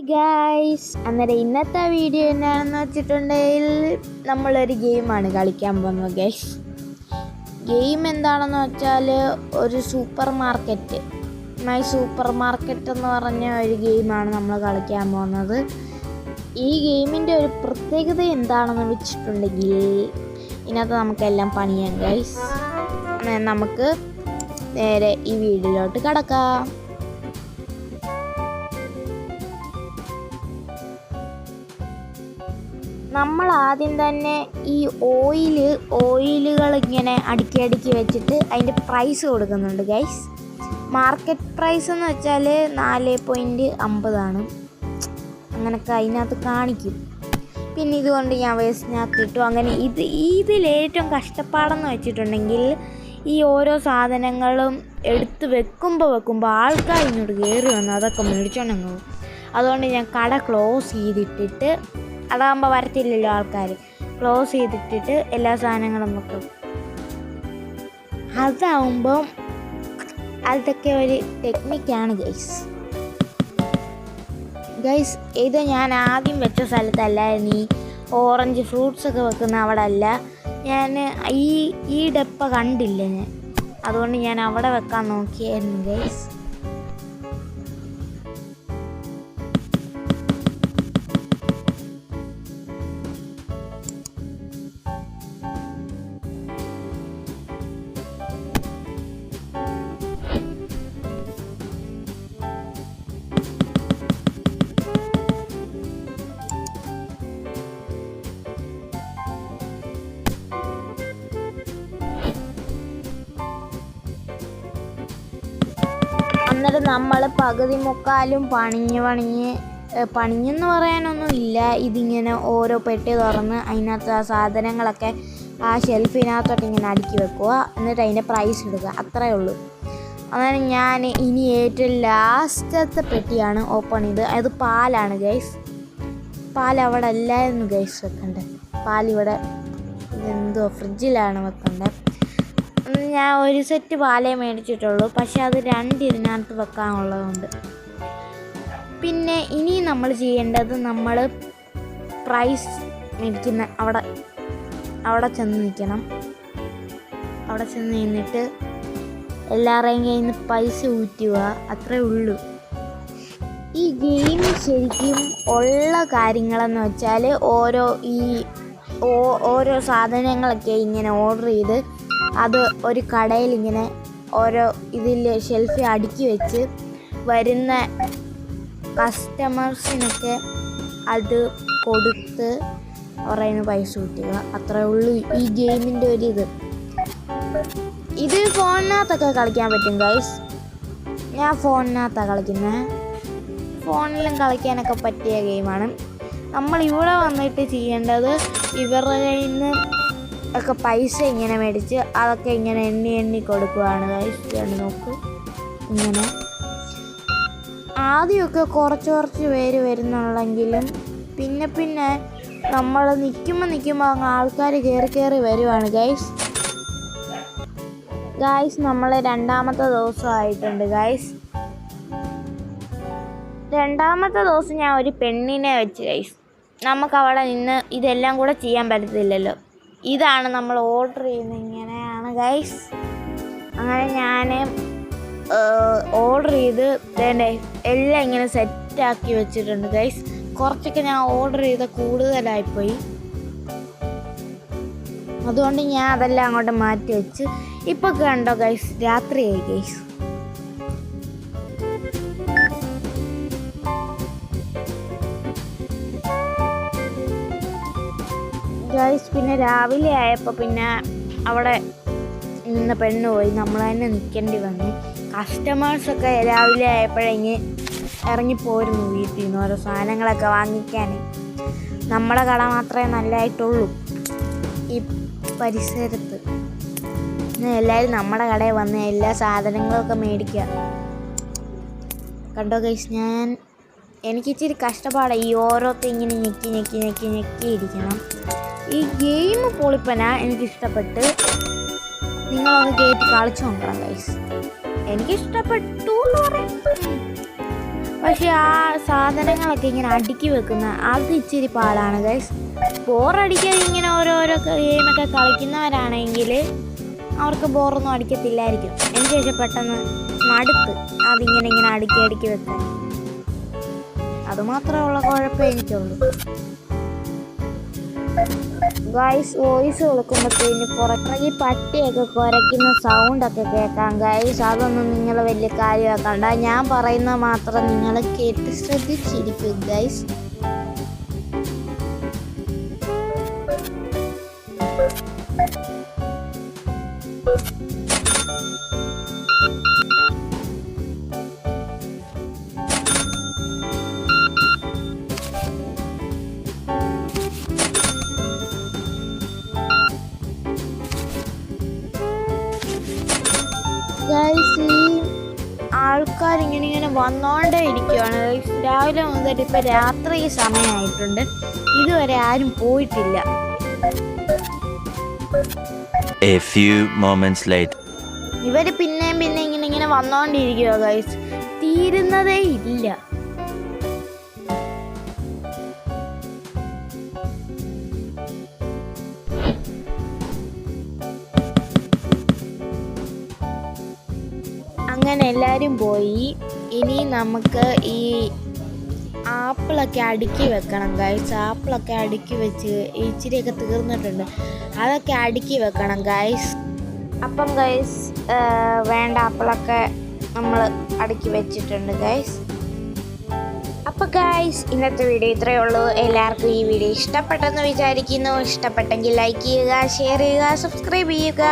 Guys, അന്നേരം ഇന്നത്തെ video എന്നാണെന്ന് വെച്ചിട്ടുണ്ടെങ്കിൽ നമ്മളൊരു ഗെയിമാണ് കളിക്കാൻ പോകുന്നത്. ഗൈസ്, ഗെയിം എന്താണെന്ന് വെച്ചാൽ ഒരു സൂപ്പർ മാർക്കറ്റ് എന്ന് പറഞ്ഞ ഒരു ഗെയിമാണ് നമ്മൾ കളിക്കാൻ പോകുന്നത്. ഈ ഗെയിമിൻ്റെ ഒരു പ്രത്യേകത എന്താണെന്ന് വെച്ചിട്ടുണ്ടെങ്കിൽ ഇതിനകത്ത് നമുക്കെല്ലാം പണിയാം. ഗൈസ്, നമുക്ക് നേരെ ഈ വീഡിയോയിലോട്ട് കടക്കാം. നമ്മൾ ആദ്യം തന്നെ ഈ ഓയിലുകൾ ഇങ്ങനെ അടുക്കി വെച്ചിട്ട് അതിൻ്റെ പ്രൈസ് കൊടുക്കുന്നുണ്ട്. ഗൈസ്, മാർക്കറ്റ് പ്രൈസ് എന്ന് വെച്ചാൽ 4.50 അങ്ങനെയൊക്കെ അതിനകത്ത് കാണിക്കും. പിന്നെ ഇതുകൊണ്ട് ഞാൻ വേസ്റ്റിനകത്ത് ഇട്ടു. അങ്ങനെ ഇതിലേറ്റവും കഷ്ടപ്പാടെന്ന് വെച്ചിട്ടുണ്ടെങ്കിൽ ഈ ഓരോ സാധനങ്ങളും എടുത്ത് വെക്കുമ്പോൾ ആൾക്കാർ ഇങ്ങോട്ട് കയറി വന്ന് അതൊക്കെ മേടിച്ചോണ്ടെങ്കിൽ പോകും. അതുകൊണ്ട് ഞാൻ കട ക്ലോസ് ചെയ്തിട്ടിട്ട്, അതാകുമ്പോൾ വരത്തില്ലല്ലോ ആൾക്കാർ, ക്ലോസ് ചെയ്തിട്ടിട്ട് എല്ലാ സാധനങ്ങളും വെക്കും. അതാവുമ്പം അതൊക്കെ ഒരു ടെക്നിക്കാണ്. ഗൈസ്, ഇത് ഞാൻ ആദ്യം വെച്ച സ്ഥലത്തല്ലായിരുന്നു. ഈ ഓറഞ്ച് ഫ്രൂട്ട്സൊക്കെ വെക്കുന്ന അവിടെ അല്ല. ഞാൻ ഈ ഡപ്പ കണ്ടില്ല ഞാൻ, അതുകൊണ്ട് ഞാൻ അവിടെ വെക്കാൻ നോക്കിയായിരുന്നു. ഗൈസ്, അന്നേരം നമ്മൾ പകുതി മുക്കാലും പണിഞ്ഞെന്ന് പറയാനൊന്നും ഇല്ല. ഇതിങ്ങനെ ഓരോ പെട്ടി തുറന്ന് അതിനകത്ത് ആ സാധനങ്ങളൊക്കെ ആ ഷെൽഫിനകത്തോട്ട് ഇങ്ങനെ അടുക്കി വെക്കുക, എന്നിട്ട് അതിൻ്റെ പ്രൈസ് ഇടുക, അത്രയേ ഉള്ളൂ. അങ്ങനെ ഞാൻ ഇനി ഏറ്റവും ലാസ്റ്റത്തെ പെട്ടിയാണ് ഓപ്പൺ ചെയ്ത്. അത് പാലാണ്. ഗൈസ്, പാൽ അവിടെ അല്ലായിരുന്നു ഗൈസ് വെക്കേണ്ടത്. പാലിവിടെ എന്തോ ഫ്രിഡ്ജിലാണ് വെക്കേണ്ടത്. ഞാൻ ഒരു സെറ്റ് പാലേ മേടിച്ചിട്ടുള്ളൂ, പക്ഷെ അത് 2 ഇതിനകത്ത് വെക്കാനുള്ളതുണ്ട്. പിന്നെ ഇനി നമ്മൾ ചെയ്യേണ്ടത്, നമ്മൾ പ്രൈസ് മേടിക്കുന്ന അവിടെ ചെന്ന് നിൽക്കണം. അവിടെ ചെന്ന് നിന്നിട്ട് എല്ലാവരുടെയും കയ്യിൽ നിന്ന് പൈസ ഊറ്റുക, അത്രേ ഉള്ളൂ. ഈ ഗെയിം ശരിക്കും ഉള്ള കാര്യങ്ങളെന്ന് വെച്ചാൽ ഓരോ സാധനങ്ങളൊക്കെ ഇങ്ങനെ ഓർഡർ ചെയ്ത് അത് ഒരു കടയിൽ ഇങ്ങനെ ഓരോ ഇതിൽ ഷെൽഫിൽ അടുക്കി വെച്ച് വരുന്ന കസ്റ്റമേഴ്സിനൊക്കെ അത് കൊടുത്ത് അവരുടെ പൈസ കിട്ടുക, അത്രേ ഉള്ളൂ ഈ ഗെയിമിൻ്റെ ഒരിത്. ഇത് ഫോണിനകത്തൊക്കെ കളിക്കാൻ പറ്റും. ഗൈസ്, ഞാൻ ഫോണിനകത്താണ് കളിക്കുന്നത്. ഫോണിലും കളിക്കാനൊക്കെ പറ്റിയ ഗെയിമാണ്. നമ്മൾ ഇവിടെ വന്നിട്ട് ചെയ്യേണ്ടത്, ഇവരുടെ കയ്യിൽ നിന്ന് ഒക്കെ പൈസ ഇങ്ങനെ മേടിച്ച് അതൊക്കെ ഇങ്ങനെ എണ്ണി കൊടുക്കുകയാണ്. ഗൈസ്, നോക്ക്, ഇങ്ങനെ ആദ്യമൊക്കെ കുറച്ച് പേര് വരുന്നുള്ളെങ്കിലും പിന്നെ നമ്മൾ നിൽക്കുമ്പോൾ അങ്ങ് ആൾക്കാർ കയറി വരുവാണ്. ഗൈസ്, നമ്മൾ 2ാമത്തെ ദിവസമായിട്ടുണ്ട്. ഗൈസ്, 2ാമത്തെ ദിവസം ഞാൻ ഒരു പെണ്ണിനെ വെച്ച്. ഗൈസ്, നമുക്കവിടെ നിന്ന് ഇതെല്ലാം കൂടെ ചെയ്യാൻ പറ്റത്തില്ലല്ലോ. ഇതാണ് നമ്മൾ ഓർഡർ ചെയ്യുന്നത്, ഇങ്ങനെയാണ്. ഗൈസ്, അങ്ങനെ ഞാൻ ഓർഡർ ചെയ്ത് എല്ലാം ഇങ്ങനെ സെറ്റാക്കി വെച്ചിട്ടുണ്ട്. ഗൈസ്, കുറച്ചൊക്കെ ഞാൻ ഓർഡർ ചെയ്ത കൂടുതലായിപ്പോയി, അതുകൊണ്ട് ഞാൻ അതെല്ലാം അങ്ങോട്ട് മാറ്റി വെച്ച്. ഇപ്പോൾ കണ്ടോ ഗൈസ്, രാത്രിയായി. ഗൈസ്, പിന്നെ രാവിലെ ആയപ്പോൾ പിന്നെ അവിടെ നിന്ന് പെണ്ണ് പോയി, നമ്മൾ തന്നെ നിൽക്കേണ്ടി വന്നു. കസ്റ്റമേഴ്സൊക്കെ രാവിലെ ആയപ്പോഴേങ്ങ് ഇറങ്ങിപ്പോയിരുന്നു വീട്ടിൽ നിന്ന് ഓരോ സാധനങ്ങളൊക്കെ വാങ്ങിക്കാൻ. നമ്മുടെ കട മാത്രമേ നല്ലതായിട്ടുള്ളൂ ഈ പരിസരത്ത്. എല്ലാവരും നമ്മുടെ കടയിൽ വന്ന് എല്ലാ സാധനങ്ങളൊക്കെ മേടിക്കുക. കണ്ടോ ഗൈസ്, എനിക്കിച്ചിരി കഷ്ടപ്പാടാണ് ഈ ഓരോരുത്തർ ഇങ്ങനെ ഞെക്കി ഇരിക്കണം. ഈ ഗെയിം പൊളിപ്പന എനിക്കിഷ്ടപ്പെട്ട്. നിങ്ങളൊന്ന് കയറ്റി കളിച്ചു നോക്കണം ഗൈസ്, എനിക്കിഷ്ടപ്പെട്ടു എന്ന് പറയാം. പക്ഷെ ആ സാധനങ്ങളൊക്കെ ഇങ്ങനെ അടുക്കി വെക്കുന്ന അത് ഇച്ചിരി പാടാണ് ഗൈസ്. ബോറടിക്കാതെ ഇങ്ങനെ ഓരോരോ ഗെയിമൊക്കെ കളിക്കുന്നവരാണെങ്കിൽ അവർക്ക് ബോറൊന്നും അടിക്കത്തില്ലായിരിക്കും. എനിക്ക് പക്ഷെ പെട്ടെന്ന് മടുത്ത് അതിങ്ങനെ അടുക്കി വെക്കാൻ. അതുമാത്രമുള്ള കുഴപ്പം എനിക്കുള്ളൂ. ഗൈസ് വോയിസ് കൊടുക്കുമ്പോഴത്തേന് പുറത്തേക്ക് പട്ടിയൊക്കെ കുരയ്ക്കുന്ന സൗണ്ടൊക്കെ കേൾക്കാം ഗൈസ്. അതൊന്നും നിങ്ങൾ വലിയ കാര്യമാക്കണ്ട. ഞാൻ പറയുന്ന മാത്രം നിങ്ങൾ കേട്ട് ശ്രദ്ധിച്ചിരിക്കും ഗൈസ്. ഗൈസ് ഈ ആൾക്കാരിങ്ങനെ വന്നോണ്ടേ ഇരിക്കുവാണ്. രാവിലെ മുതൽ ഇപ്പം രാത്രി സമയമായിട്ടുണ്ട്, ഇതുവരെ ആരും പോയിട്ടില്ല. A few moments later. ഇവര് പിന്നെയും ഇങ്ങനെ വന്നോണ്ടിരിക്കുക ഗൈസ്, തീരുന്നതേ ഇല്ല. അങ്ങനെ എല്ലാവരും പോയി. ഇനി നമുക്ക് ഈ ആപ്പിളൊക്കെ അടുക്കി വെക്കണം ഗൈസ്. ആപ്പിളൊക്കെ അടുക്കി വെച്ച് ഇച്ചിരിയൊക്കെ തീർന്നിട്ടുണ്ട്, അതൊക്കെ അടുക്കി വെക്കണം ഗൈസ്. അപ്പം ഗൈസ് വേണ്ട ആപ്പിളൊക്കെ നമ്മൾ അടുക്കി വെച്ചിട്ടുണ്ട് ഗൈസ്. അപ്പോൾ ഗൈസ് ഇന്നത്തെ വീഡിയോ ഇത്രയേ ഉള്ളൂ. എല്ലാവർക്കും ഈ വീഡിയോ ഇഷ്ടപ്പെട്ടെന്ന് വിചാരിക്കുന്നു. ഇഷ്ടപ്പെട്ടെങ്കിൽ ലൈക്ക് ചെയ്യുക, ഷെയർ ചെയ്യുക, സബ്സ്ക്രൈബ് ചെയ്യുക.